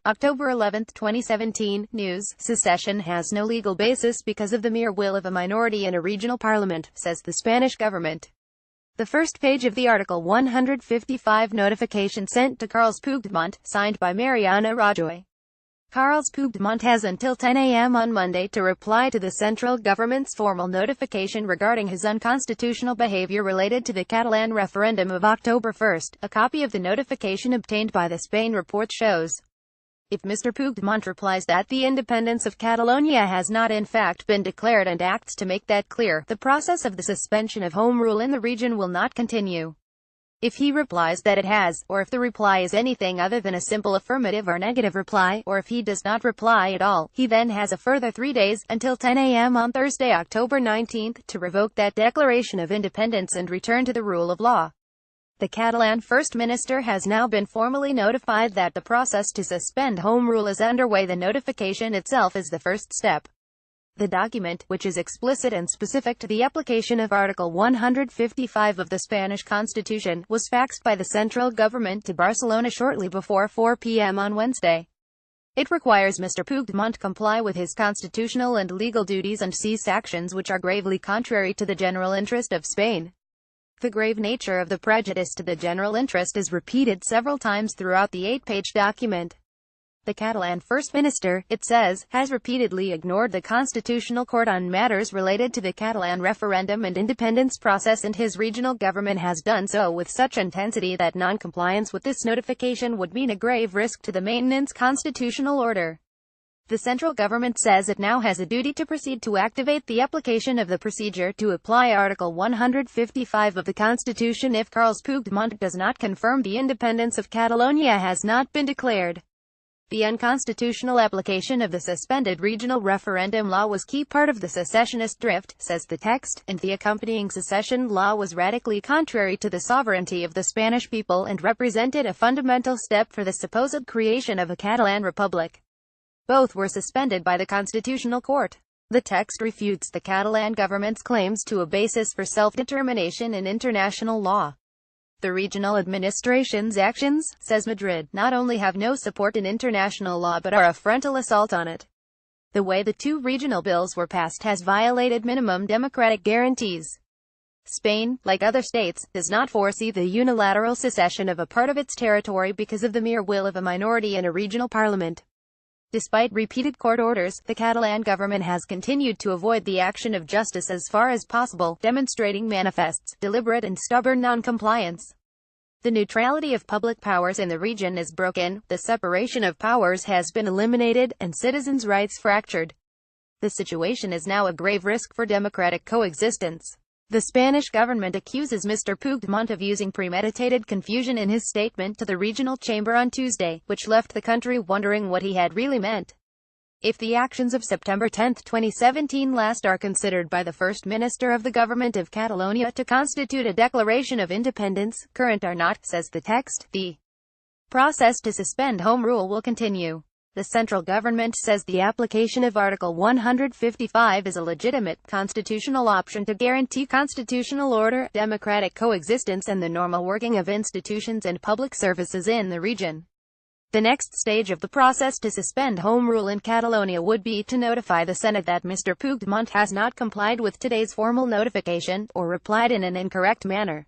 October 11, 2017, News. Secession has no legal basis because of the mere will of a minority in a regional parliament, says the Spanish government. The first page of the Article 155 notification sent to Carles Puigdemont, signed by Mariana Rajoy. Carles Puigdemont has until 10 a.m. on Monday to reply to the central government's formal notification regarding his unconstitutional behavior related to the Catalan referendum of October 1. A copy of the notification obtained by the Spain report shows. If Mr. Puigdemont replies that the independence of Catalonia has not in fact been declared and acts to make that clear, the process of the suspension of home rule in the region will not continue. If he replies that it has, or if the reply is anything other than a simple affirmative or negative reply, or if he does not reply at all, he then has a further 3 days, until 10 a.m. on Thursday, October 19, to revoke that declaration of independence and return to the rule of law. The Catalan First Minister has now been formally notified that the process to suspend home rule is underway. The notification itself is the first step. The document, which is explicit and specific to the application of Article 155 of the Spanish Constitution, was faxed by the central government to Barcelona shortly before 4 p.m. on Wednesday. It requires Mr. Puigdemont comply with his constitutional and legal duties and cease actions which are gravely contrary to the general interest of Spain. The grave nature of the prejudice to the general interest is repeated several times throughout the 8-page document. The Catalan First Minister, it says, has repeatedly ignored the Constitutional Court on matters related to the Catalan referendum and independence process, and his regional government has done so with such intensity that non-compliance with this notification would mean a grave risk to the maintenance constitutional order. The central government says it now has a duty to proceed to activate the application of the procedure to apply Article 155 of the Constitution if Carles Puigdemont does not confirm the independence of Catalonia has not been declared. The unconstitutional application of the suspended regional referendum law was key part of the secessionist drift, says the text, and the accompanying secession law was radically contrary to the sovereignty of the Spanish people and represented a fundamental step for the supposed creation of a Catalan republic. Both were suspended by the Constitutional Court. The text refutes the Catalan government's claims to a basis for self-determination in international law. The regional administration's actions, says Madrid, not only have no support in international law but are a frontal assault on it. The way the two regional bills were passed has violated minimum democratic guarantees. Spain, like other states, does not foresee the unilateral secession of a part of its territory because of the mere will of a minority in a regional parliament. Despite repeated court orders, the Catalan government has continued to avoid the action of justice as far as possible, demonstrating manifest, deliberate and stubborn non-compliance. The neutrality of public powers in the region is broken, the separation of powers has been eliminated, and citizens' rights fractured. The situation is now a grave risk for democratic coexistence. The Spanish government accuses Mr. Puigdemont of using premeditated confusion in his statement to the regional chamber on Tuesday, which left the country wondering what he had really meant. If the actions of September 10, 2017 last are considered by the First Minister of the Government of Catalonia to constitute a declaration of independence, current are not, says the text. The process to suspend home rule will continue. The central government says the application of Article 155 is a legitimate, constitutional option to guarantee constitutional order, democratic coexistence and the normal working of institutions and public services in the region. The next stage of the process to suspend home rule in Catalonia would be to notify the Senate that Mr. Puigdemont has not complied with today's formal notification, or replied in an incorrect manner.